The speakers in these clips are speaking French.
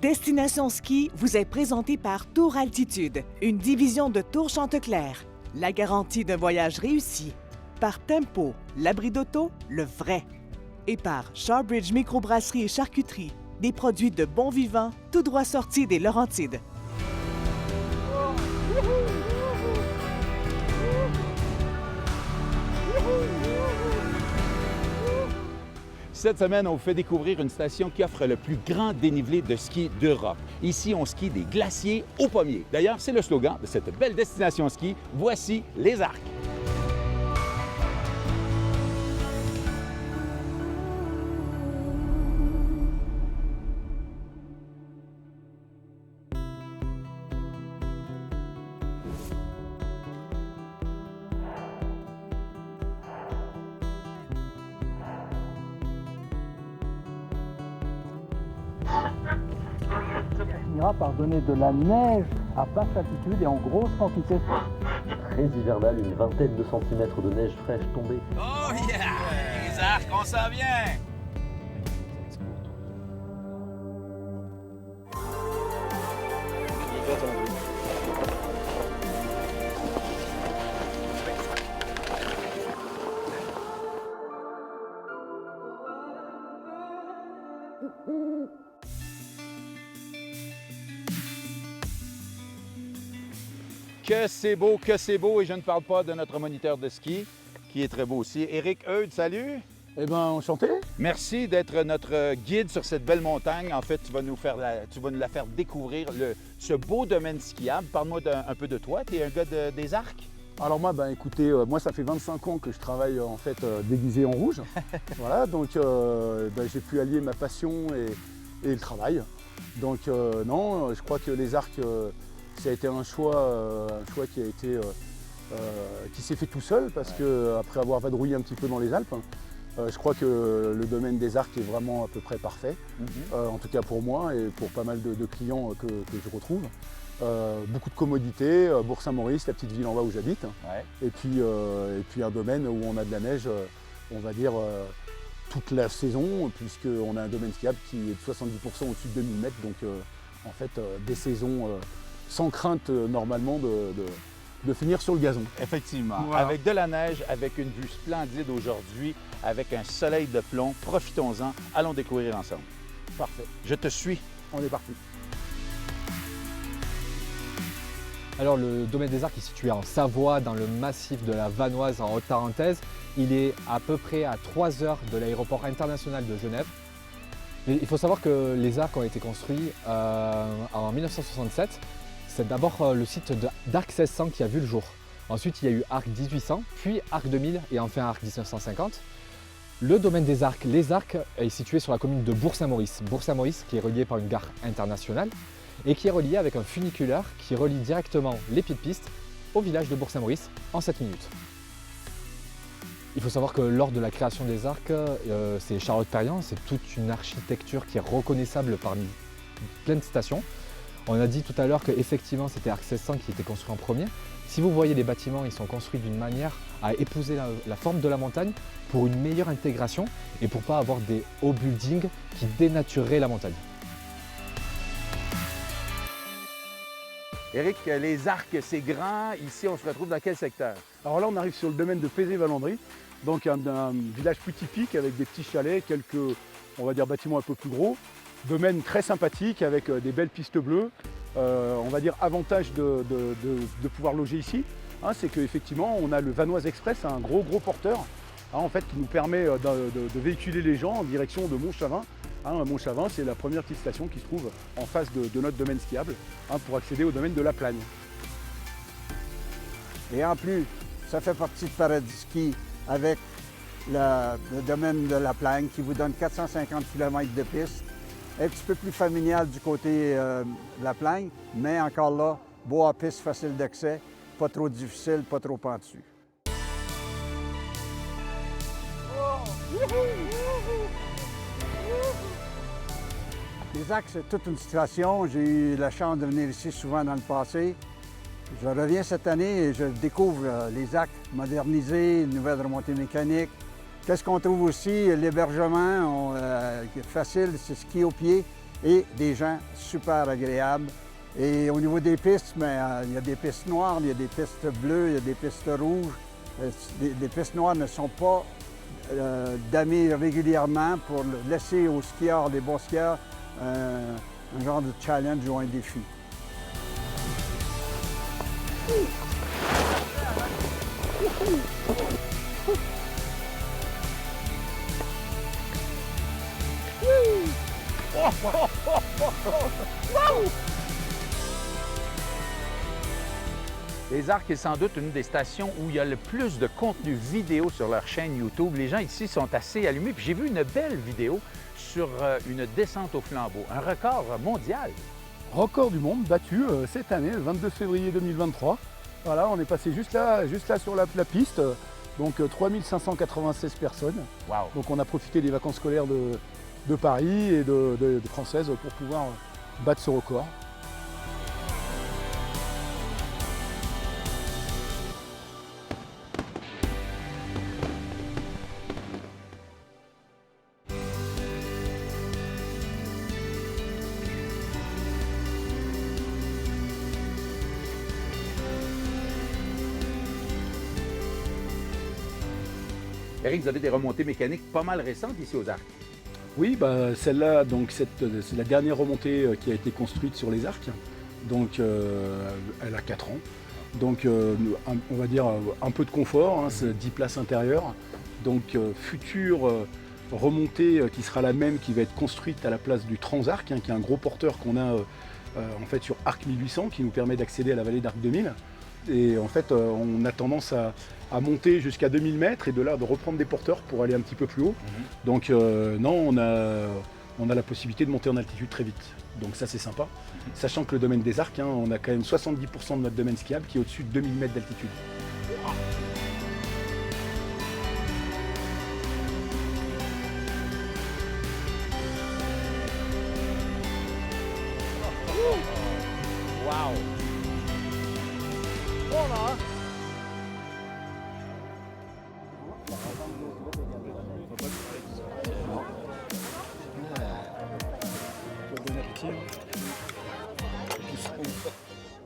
Destination Ski vous est présentée par Tour Altitude, une division de Tour Chanteclair. La garantie d'un voyage réussi. Par Tempo, l'abri d'auto, le vrai. Et par Shawbridge Microbrasserie et Charcuterie, des produits de bon vivant, tout droit sortis des Laurentides. Cette semaine, on vous fait découvrir une station qui offre le plus grand dénivelé de ski d'Europe. Ici, on skie des glaciers aux pommiers. D'ailleurs, c'est le slogan de cette belle destination ski. Voici les Arcs. Finira par donner de la neige à basse altitude et en grosse quantité. Très hivernal, une vingtaine de centimètres de neige fraîche tombée. Oh yeah! Les Arcs, on s'en vient! Que c'est beau, et je ne parle pas de notre moniteur de ski, qui est très beau aussi. Éric Eudes, salut! Eh bien, enchanté. Merci d'être notre guide sur cette belle montagne. En fait, tu vas nous la faire découvrir ce beau domaine skiable. Parle-moi un peu de toi. Tu es un gars des Arcs? Alors moi, écoutez, moi ça fait 25 ans que je travaille en fait déguisé en rouge. Voilà, donc j'ai pu allier ma passion et le travail. Donc non, je crois que les Arcs, ça a été un choix qui s'est fait tout seul parce que après avoir vadrouillé un petit peu dans les Alpes, je crois que le domaine des Arcs est vraiment à peu près parfait, en tout cas pour moi et pour pas mal de clients que je retrouve. Beaucoup de commodités, Bourg-Saint-Maurice, la petite ville en bas où j'habite, et puis un domaine où on a de la neige, on va dire, toute la saison, puisqu'on a un domaine skiable qui est de 70% au-dessus de 2000 mètres, donc en fait des saisons sans crainte normalement de finir sur le gazon. Effectivement. Voilà. Avec de la neige, avec une vue splendide aujourd'hui, avec un soleil de plomb, profitons-en, allons découvrir ensemble. Parfait, Je te suis. on est parti. Alors le domaine des Arcs est situé en Savoie, dans le massif de la Vanoise en Haute-Tarentaise. Il est à peu près à 3 heures de l'aéroport international de Genève. Il faut savoir que les Arcs ont été construits en 1967. C'est d'abord le site d'Arc 1600 qui a vu le jour. Ensuite, il y a eu Arc 1800, puis Arc 2000 et enfin Arc 1950. Le domaine des Arcs, les Arcs, est situé sur la commune de Bourg-Saint-Maurice. Bourg-Saint-Maurice qui est relié par une gare internationale et qui est relié avec un funiculaire qui relie directement les pieds de piste au village de Bourg-Saint-Maurice en 7 minutes. Il faut savoir que lors de la création des Arcs, c'est Charlotte Perriand, c'est toute une architecture qui est reconnaissable parmi plein de stations. On a dit tout à l'heure qu'effectivement c'était Arc 1600 qui était construit en premier. Si vous voyez les bâtiments, ils sont construits d'une manière à épouser la forme de la montagne pour une meilleure intégration et pour ne pas avoir des hauts buildings qui dénatureraient la montagne. Éric, les Arcs, c'est grand. Ici, on se retrouve dans quel secteur? Alors là, on arrive sur le domaine de Pézé-Valandry, donc un village plus typique avec des petits chalets, quelques, on va dire, bâtiments un peu plus gros. Domaine très sympathique avec des belles pistes bleues. On va dire avantage de pouvoir loger ici, c'est qu'effectivement on a le Vanoise Express, un gros porteur, en fait, qui nous permet de véhiculer les gens en direction de Montchavin. Montchavin, c'est la première petite station qui se trouve en face de notre domaine skiable pour accéder au domaine de la Plagne. Et en plus, ça fait partie de Paradis Ski avec le domaine de la Plagne qui vous donne 450 km de piste. Un petit peu plus familial du côté de la Plagne, mais encore là, beau à piste, facile d'accès, pas trop difficile, pas trop pentu. Les Arcs, c'est toute une situation. J'ai eu la chance de venir ici souvent dans le passé. Je reviens cette année et je découvre les Arcs modernisés, une nouvelle remontée mécanique. Qu'est-ce qu'on trouve aussi? L'hébergement facile, c'est ski au pied. et des gens super agréables. Et au niveau des pistes, il y a des pistes noires, il y a des pistes bleues, il y a des pistes rouges. Les pistes noires ne sont pas damées régulièrement pour laisser aux skieurs, les bons skieurs, un genre de challenge ou un défi. Les Arcs est sans doute une des stations où il y a le plus de contenu vidéo sur leur chaîne YouTube. Les gens ici sont assez allumés. Puis j'ai vu une belle vidéo sur une descente au flambeau, un record mondial. Record du monde battu cette année, le 22 février 2023. Voilà, on est passé juste là sur la piste. Donc 3596 personnes. Wow. Donc on a profité des vacances scolaires de Paris et de Françaises pour pouvoir battre ce record. Eric, vous avez des remontées mécaniques pas mal récentes ici aux Arcs. Oui, celle-là, donc c'est la dernière remontée qui a été construite sur les Arcs. Donc elle a 4 ans. Donc on va dire un peu de confort, hein, c'est 10 places intérieures. Donc future remontée qui sera la même, qui va être construite à la place du Transarc, hein, qui est un gros porteur qu'on a en fait sur Arc 1800, qui nous permet d'accéder à la vallée d'Arc 2000. Et en fait, on a tendance à monter jusqu'à 2000 mètres et de là de reprendre des porteurs pour aller un petit peu plus haut. Donc non, on a la possibilité de monter en altitude très vite. Donc ça c'est sympa. Sachant que le domaine des Arcs, hein, on a quand même 70% de notre domaine skiable qui est au-dessus de 2000 mètres d'altitude. Wow!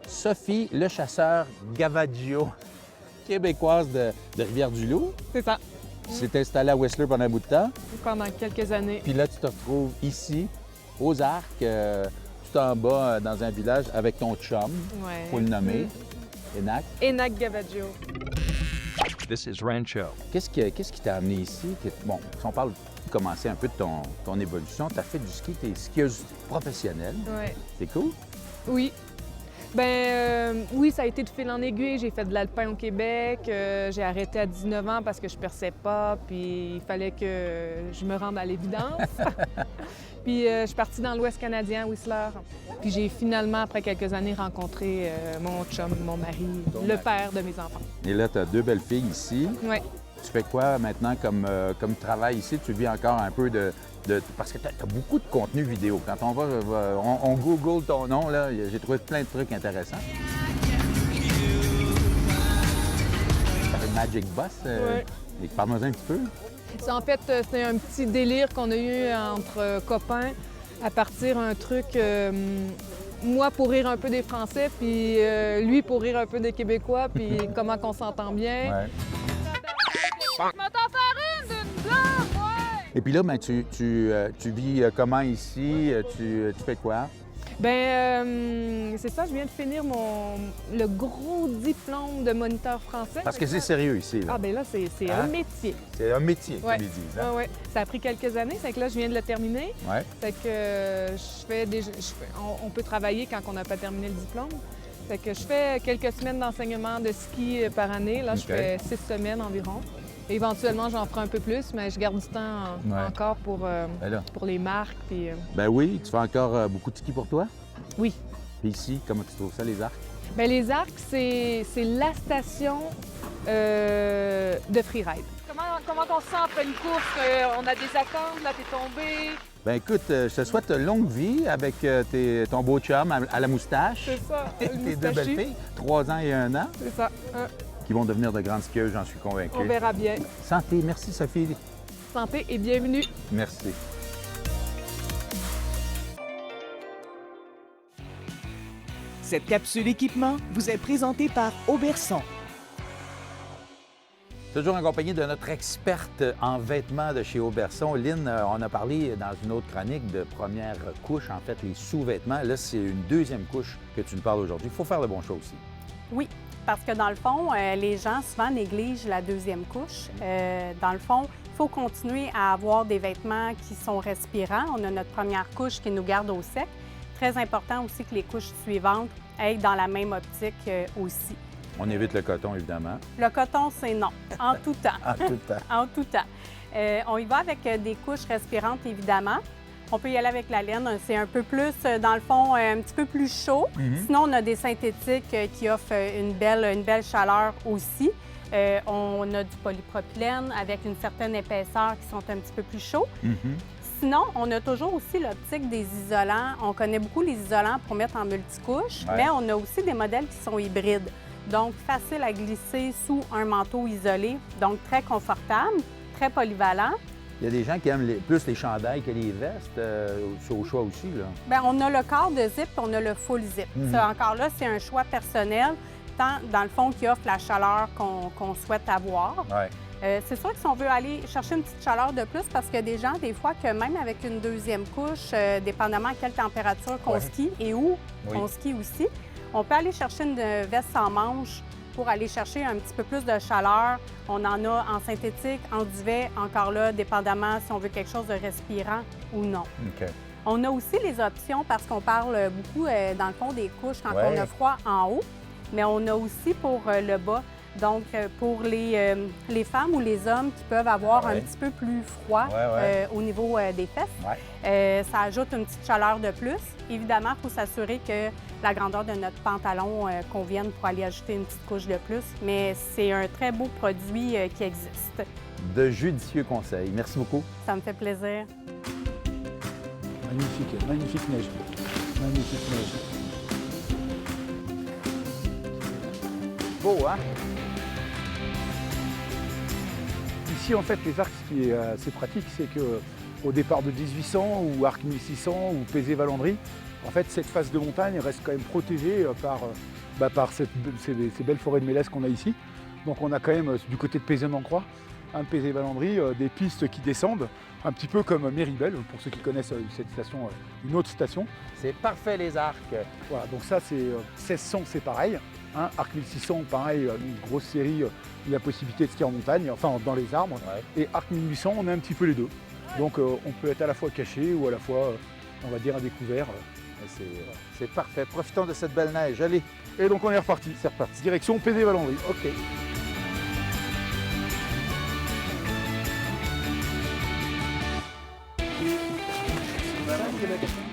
Sophie Le Chasseur Gavaggio, québécoise de Rivière-du-Loup. C'est ça, S'est installée à Whistler pendant un bout de temps. pendant quelques années. Puis là, tu te retrouves ici, aux Arcs, tout en bas, dans un village, avec ton chum, Ouais. faut le nommer, Enac. Enac Gavaggio. This is Rancho. Qu'est-ce qui t'a amené ici? Bon, si on parle de commencer un peu de ton évolution, tu as fait du ski, tu es skieuse professionnelle. Ouais. C'est cool? Oui. Oui, ça a été de fil en aiguille. J'ai fait de l'alpin au Québec. J'ai arrêté à 19 ans parce que je perçais pas, puis il fallait que je me rende à l'évidence. Puis je suis partie dans l'Ouest canadien, Whistler. Puis j'ai finalement, après quelques années, rencontré mon chum, mon mari, le père de mes enfants. Et là, tu as 2 belles filles ici. Ouais. Tu fais quoi maintenant comme travail ici? Tu vis encore un peu parce que tu as beaucoup de contenu vidéo. Quand on Google ton nom, là, j'ai trouvé plein de trucs intéressants. Magic Bus, Ouais. parle-moi un petit peu. En fait, c'est un petit délire qu'on a eu entre copains à partir d'un truc, moi pour rire un peu des Français, puis lui pour rire un peu des Québécois, puis comment qu'on s'entend bien. Ouais. Je m'entends faire une d'une blanc, ouais! Et puis là, ben, tu vis comment ici? Tu fais quoi? C'est ça, je viens de finir le gros diplôme de moniteur français. Parce que c'est sérieux ici. Là. Ah, ben là, c'est Hein? un métier. C'est un métier, Ouais. comme ils disent. Hein? Ouais, ouais. Ça a pris quelques années, c'est que là, je viens de le terminer. Ouais. Fait que on peut travailler quand on n'a pas terminé le diplôme. Fait que je fais quelques semaines d'enseignement de ski par année. Là, je OK. fais 6 semaines environ. Éventuellement, j'en ferai un peu plus, mais je garde du temps Ouais. encore pour Ben là. les marques. Puis, Ben oui, tu fais encore beaucoup de ski pour toi? oui. Puis ici, comment tu trouves ça, les Arcs? Bien, les Arcs, c'est la station de freeride. Comment on se sent après une course? On a des attentes, là, t'es tombé. Ben écoute, je te souhaite longue vie avec ton beau chum à la moustache. C'est ça, Et une tes 2 belles moustachie. filles, 3 ans et 1 an, C'est ça. Hein. qui vont devenir de grandes skieuses, j'en suis convaincu. On verra bien. Santé, merci Sophie. Santé et bienvenue. Merci. Cette capsule équipement vous est présentée par Auberson. Toujours en compagnie de notre experte en vêtements de chez Auberson. Lynn, on a parlé dans une autre chronique de première couche, en fait, les sous-vêtements. Là, c'est une deuxième couche que tu nous parles aujourd'hui. Il faut faire le bon choix aussi. Oui, parce que dans le fond, les gens souvent négligent la deuxième couche. Dans le fond, il faut continuer à avoir des vêtements qui sont respirants. On a notre première couche qui nous garde au sec. Très important aussi que les couches suivantes aillent dans la même optique aussi. On évite le coton, évidemment. Le coton, c'est non, en tout temps. En tout temps. En tout temps. On y va avec des couches respirantes, évidemment. On peut y aller avec la laine. C'est un peu plus, dans le fond, un petit peu plus chaud. Sinon, on a des synthétiques qui offrent une belle chaleur aussi. On a du polypropylène avec une certaine épaisseur qui sont un petit peu plus chauds. Sinon, on a toujours aussi l'optique des isolants. On connaît beaucoup les isolants pour mettre en multicouche, mais on a aussi des modèles qui sont hybrides. Donc, facile à glisser sous un manteau isolé. Donc, très confortable, très polyvalent. Il y a des gens qui aiment plus les chandails que les vestes. C'est au choix aussi, là. Bien, on a le quart de zip et on a le full zip. Ça, encore là, c'est un choix personnel, tant dans le fond qui offre la chaleur qu'on souhaite avoir. C'est sûr que si on veut aller chercher une petite chaleur de plus, parce qu'il y a des gens, des fois, que même avec une deuxième couche, dépendamment à quelle température qu'on skie et où on skie aussi, on peut aller chercher une veste sans manches pour aller chercher un petit peu plus de chaleur. On en a en synthétique, en duvet, encore là, dépendamment si on veut quelque chose de respirant ou non. On a aussi les options, parce qu'on parle beaucoup, dans le fond, des couches quand on a froid en haut, mais on a aussi pour le bas. Donc, pour les femmes ou les hommes qui peuvent avoir un petit peu plus froid au niveau des fesses, ça ajoute une petite chaleur de plus. Évidemment, il faut s'assurer que la grandeur de notre pantalon convienne pour aller ajouter une petite couche de plus, mais c'est un très beau produit qui existe. De judicieux conseils. Merci beaucoup. Ça me fait plaisir. Magnifique, magnifique neige. Magnifique neige. Beau, hein? Ici, en fait, les arcs, ce qui est assez pratique, c'est qu'au départ de 1800 ou arc 1600 ou Pézé-Valandry, en fait, cette face de montagne reste quand même protégée par ces belles forêts de mélèzes qu'on a ici. Donc on a quand même, du côté de Pézé-en-Croix, un Pézé-Valandry, des pistes qui descendent, un petit peu comme Méribel, pour ceux qui connaissent cette station, une autre station. C'est parfait, les arcs. Voilà, donc ça, c'est 1600, c'est pareil. Hein, Arc 1600, pareil, une grosse série, la possibilité de skier en montagne, enfin dans les arbres. Et Arc 1800, on a un petit peu les deux. Donc on peut être à la fois caché ou à la fois, on va dire, à découvert. C'est parfait. Profitons de cette belle neige. Allez. Et donc on est reparti. C'est reparti. Direction Pézé-Valandry. OK.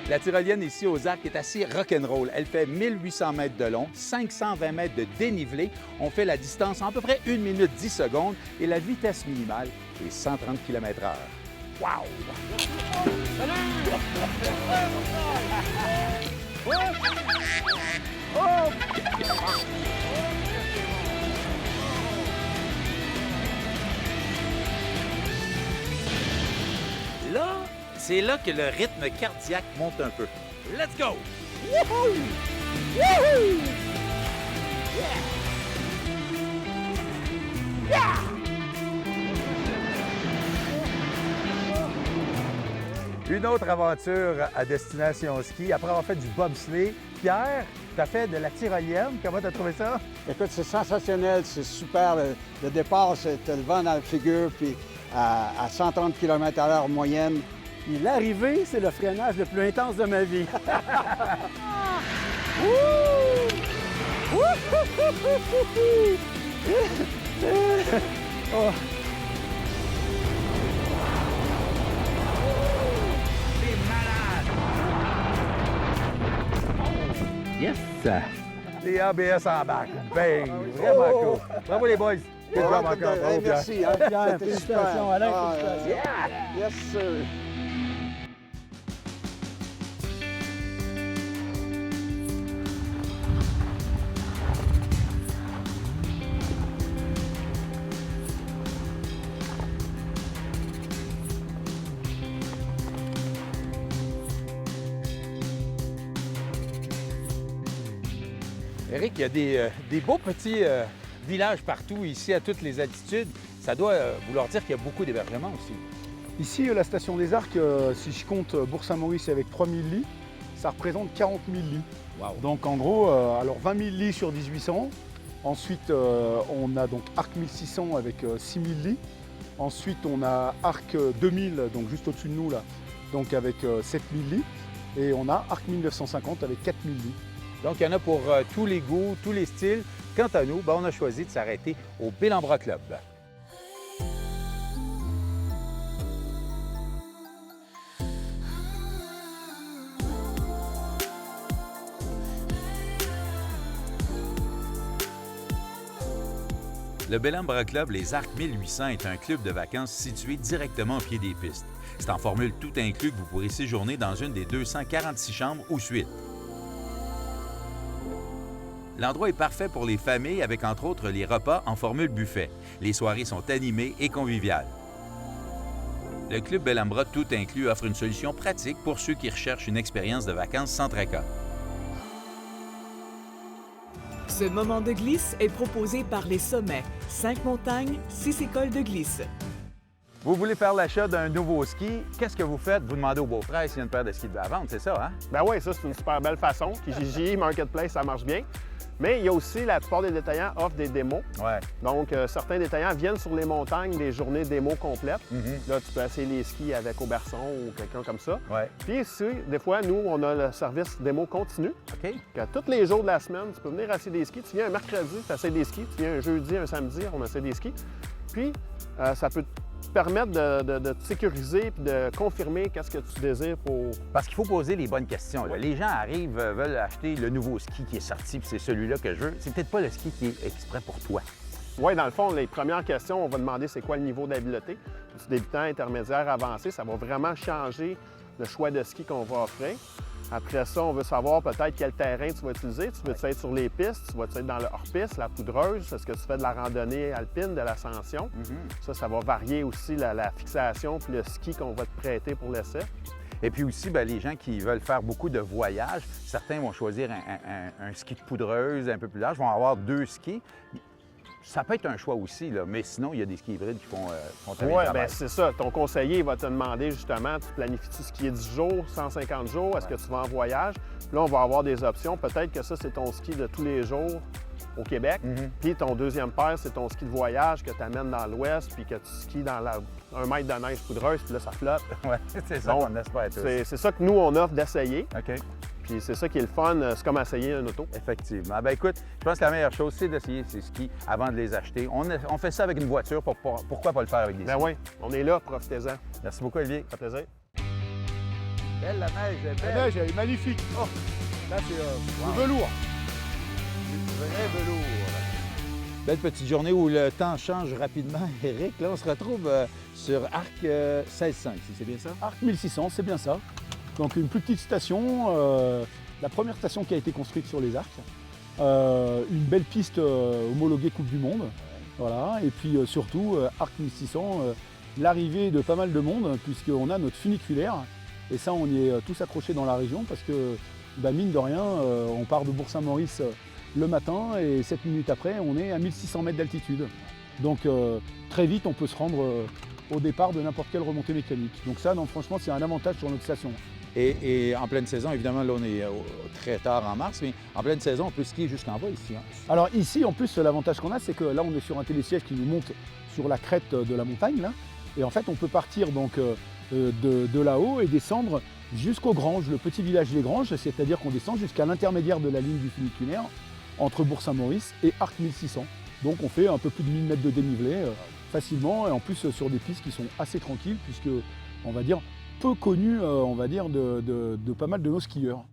La tyrolienne ici aux Arcs est assez rock'n'roll. Elle fait 1800 mètres de long, 520 mètres de dénivelé. On fait la distance en à peu près 1 minute 10 secondes et la vitesse minimale est 130 km/h. Wow! Là, c'est là que le rythme cardiaque monte un peu. Let's go! Woohoo! Woohoo! Yeah! Yeah! Une autre aventure à destination ski, après avoir fait du bobsleigh. Pierre, tu as fait de la tyrolienne. Comment tu as trouvé ça? Écoute, c'est sensationnel, c'est super. Le départ, c'était le vent dans la figure, puis à 130 km/h moyenne. Puis l'arrivée, c'est le freinage le plus intense de ma vie. Oh. Yes! Les ABS en bac. Bang! Vraiment cool. Bravo les boys. Good job encore. Bravo, Pierre. Merci. Hein? Pierre, félicitations. Alain, félicitations. Yeah. Yes, sir. Éric, il y a des beaux petits villages partout ici à toutes les altitudes. Ça doit vouloir dire qu'il y a beaucoup d'hébergements aussi. Ici, la station des Arcs, si je compte Bourg-Saint-Maurice avec 3000 lits, ça représente 40 000 lits. Wow. Donc en gros, alors 20 000 lits sur 1800. Ensuite, on a donc Arc 1600 avec 6000 lits. Ensuite, on a Arc 2000, donc juste au-dessus de nous là, donc avec 7000 lits. Et on a Arc 1950 avec 4000 lits. Donc il y en a pour tous les goûts, tous les styles. Quant à nous, on a choisi de s'arrêter au Bel-en-Bras Club. Le Bel-en-Bras Club Les Arcs 1800 est un club de vacances situé directement au pied des pistes. C'est en formule tout inclus que vous pourrez séjourner dans une des 246 chambres ou suites. L'endroit est parfait pour les familles avec entre autres les repas en formule buffet. Les soirées sont animées et conviviales. Le club Bel-en-Bras tout inclus offre une solution pratique pour ceux qui recherchent une expérience de vacances sans tracas. Ce moment de glisse est proposé par Les Sommets, 5 montagnes, 6 écoles de glisse. Vous voulez faire l'achat d'un nouveau ski, qu'est-ce que vous faites? Vous demandez au beau-frère s'il y a une paire de skis à vendre, c'est ça, hein? Ben oui, ça, c'est une super belle façon. Kijiji, Marketplace, ça marche bien. Mais il y a aussi, la plupart des détaillants offrent des démos. Ouais. Donc, certains détaillants viennent sur les montagnes des journées démo complètes. Là, tu peux essayer les skis avec Auberson ou quelqu'un comme ça. Ouais. Puis ici, des fois, nous, on a le service démo continu. OK. Tous les jours de la semaine, tu peux venir essayer des skis. Tu viens un mercredi, tu essaies des skis. Tu viens un jeudi, un samedi, on essaie des skis. Puis, ça peut te permettre de te sécuriser et de confirmer qu'est-ce que tu désires pour... Parce qu'il faut poser les bonnes questions. Là. Les gens arrivent, veulent acheter le nouveau ski qui est sorti, puis c'est celui-là que je veux. C'est peut-être pas le ski qui est exprès pour toi. Oui, dans le fond, les premières questions, on va demander c'est quoi le niveau d'habileté. Du débutant, intermédiaire, avancé, ça va vraiment changer le choix de ski qu'on va offrir. Après ça, on veut savoir peut-être quel terrain tu vas utiliser. Tu veux être sur les pistes, tu vas être dans le hors-piste, la poudreuse, est-ce que tu fais de la randonnée alpine, de l'ascension? Ça va varier aussi la fixation puis le ski qu'on va te prêter pour l'essai. Et puis aussi, bien, les gens qui veulent faire beaucoup de voyages, certains vont choisir un ski de poudreuse un peu plus large, vont avoir 2 skis. Ça peut être un choix aussi, là, mais sinon, il y a des skis hybrides qui font très bien. Oui, bien c'est ça. Ton conseiller va te demander justement, tu planifies-tu skier 10 jours, 150 jours, est-ce que tu vas en voyage? Puis là, on va avoir des options. Peut-être que ça, c'est ton ski de tous les jours au Québec. Puis ton deuxième paire, c'est ton ski de voyage que tu amènes dans l'ouest, puis que tu skis dans 1 mètre de neige poudreuse, puis là, ça flotte. Oui, c'est ça qu'on espère tous. C'est ça que nous, on offre d'essayer. OK. Puis c'est ça qui est le fun, c'est comme essayer un auto. Effectivement. Bien, écoute, je pense que la meilleure chose, c'est d'essayer ces skis avant de les acheter. On fait ça avec une voiture, pourquoi pas le faire avec des skis? Ben oui, on est là, profitez-en. Merci beaucoup, Olivier. Ça fait plaisir. Belle la neige, elle est belle. La neige, elle est magnifique. Oh, là, c'est le velours. C'est vrai velours. Belle petite journée où le temps change rapidement, Éric. Là, on se retrouve sur Arc 16.5, si c'est bien ça? Arc 1600, c'est bien ça. Donc une plus petite station, la première station qui a été construite sur les Arcs. Une belle piste homologuée Coupe du Monde. Voilà. Et puis surtout, Arc 1600, l'arrivée de pas mal de monde, puisqu'on a notre funiculaire. Et ça, on y est tous accrochés dans la région, parce que, mine de rien, on part de Bourg-Saint-Maurice le matin, et 7 minutes après, on est à 1600 mètres d'altitude. Donc très vite, on peut se rendre au départ de n'importe quelle remontée mécanique. Donc ça, non, franchement, c'est un avantage sur notre station. Et en pleine saison, évidemment, là, on est très tard en mars, mais en pleine saison, on peut skier jusqu'en bas ici. Hein? Alors ici, en plus, l'avantage qu'on a, c'est que là, on est sur un télésiège qui nous monte sur la crête de la montagne, là. Et en fait, on peut partir donc de là-haut et descendre jusqu'aux Granges, le petit village des Granges, c'est-à-dire qu'on descend jusqu'à l'intermédiaire de la ligne du funiculaire entre Bourg-Saint-Maurice et Arc 1600. Donc on fait un peu plus de 1000 mètres de dénivelé facilement, et en plus sur des pistes qui sont assez tranquilles, puisque, on va dire, peu connu, on va dire, de pas mal de nos skieurs.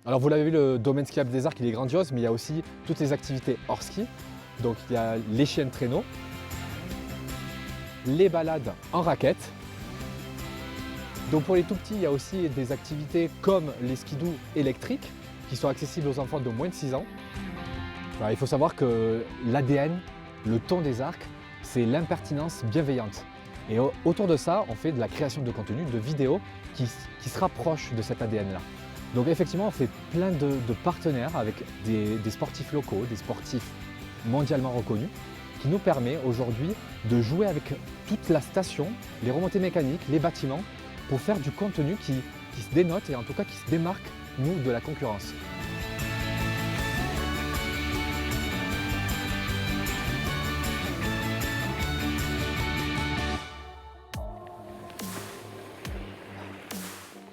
Alors vous l'avez vu, le domaine skiable des Arcs, il est grandiose, mais il y a aussi toutes les activités hors ski. Donc il y a les chiens de traîneau, les balades en raquettes. Donc pour les tout petits, il y a aussi des activités comme les skidoo électriques qui sont accessibles aux enfants de moins de 6 ans. Alors, il faut savoir que l'ADN, le ton des Arcs, c'est l'impertinence bienveillante. Et autour de ça, on fait de la création de contenu, de vidéos qui se rapprochent de cet ADN-là. Donc effectivement, on fait plein de partenaires avec des sportifs locaux, des sportifs mondialement reconnus, qui nous permet aujourd'hui de jouer avec toute la station, les remontées mécaniques, les bâtiments, pour faire du contenu qui se dénote et en tout cas qui se démarque, nous, de la concurrence.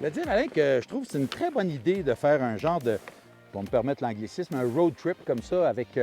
Je vais dire, Alain, que je trouve que c'est une très bonne idée de faire un genre de, pour me permettre l'anglicisme, un road trip comme ça avec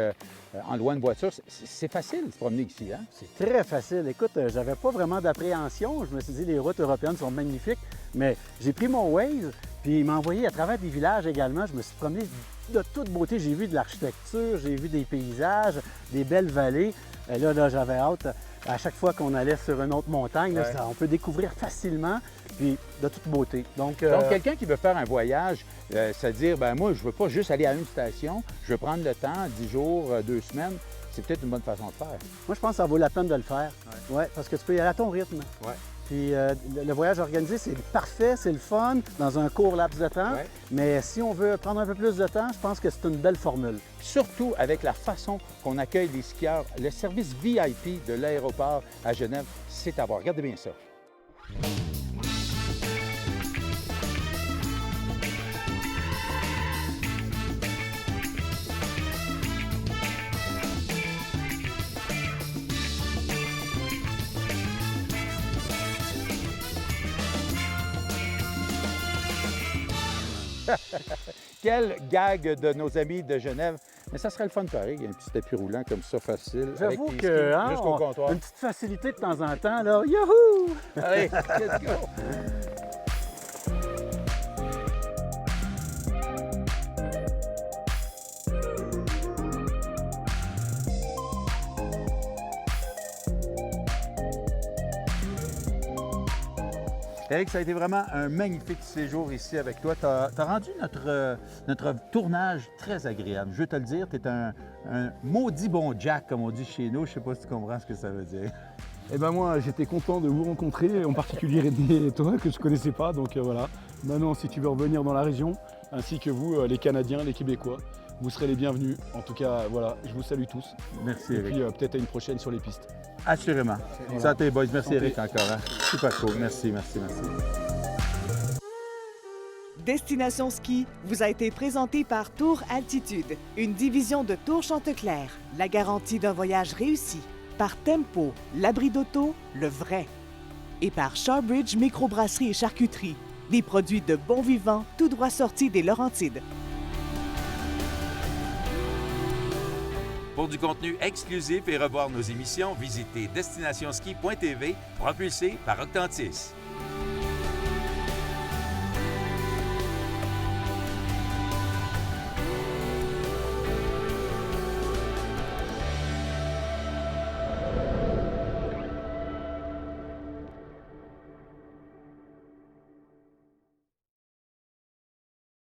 en louant une voiture. C'est facile de se promener ici, hein? C'est très facile. Écoute, j'avais pas vraiment d'appréhension. Je me suis dit, les routes européennes sont magnifiques, mais j'ai pris mon Waze, puis il m'a envoyé à travers des villages également. Je me suis promené de toute beauté. J'ai vu de l'architecture, j'ai vu des paysages, des belles vallées. Et là, j'avais hâte. À chaque fois qu'on allait sur une autre montagne, là, on peut découvrir facilement, puis de toute beauté. Donc quelqu'un qui veut faire un voyage, c'est-à-dire, ben moi, je ne veux pas juste aller à une station, je veux prendre le temps, 10 jours, 2 semaines, c'est peut-être une bonne façon de faire. Moi, je pense que ça vaut la peine de le faire. Ouais, parce que tu peux y aller à ton rythme. Ouais. Puis le voyage organisé, c'est parfait, c'est le fun, dans un court laps de temps. Ouais. Mais si on veut prendre un peu plus de temps, je pense que c'est une belle formule. Surtout avec la façon qu'on accueille les skieurs, le service VIP de l'aéroport à Genève, c'est à voir. Regardez bien ça. Quel gag de nos amis de Genève. Mais ça serait le fun pareil, un petit tapis roulant comme ça, facile. J'avoue avec que jusqu'au comptoir. Une petite facilité de temps en temps, là. Youhou! Allez, let's go! Éric, ça a été vraiment un magnifique séjour ici avec toi. Tu as rendu notre tournage très agréable. Je veux te le dire, tu es un maudit bon Jack, comme on dit chez nous. Je ne sais pas si tu comprends ce que ça veut dire. Eh ben moi, j'étais content de vous rencontrer, en particulier René et toi, que je ne connaissais pas. Donc voilà, maintenant, si tu veux revenir dans la région, ainsi que vous, les Canadiens, les Québécois, vous serez les bienvenus. En tout cas, voilà, je vous salue tous. Merci, et Éric. puis peut-être à une prochaine sur les pistes. Assurément. Voilà. Santé, boys. Merci, Santé. Éric, encore. Hein? Super cool. Merci, merci, merci. Destination Ski vous a été présenté par Tour Altitude, une division de Tour Chanteclair, la garantie d'un voyage réussi. Par Tempo, l'abri d'auto, le vrai. Et par Shawbridge Microbrasserie et Charcuterie, des produits de bon vivant tout droit sortis des Laurentides. Pour du contenu exclusif et revoir nos émissions, visitez destinationski.tv, propulsé par Octantis.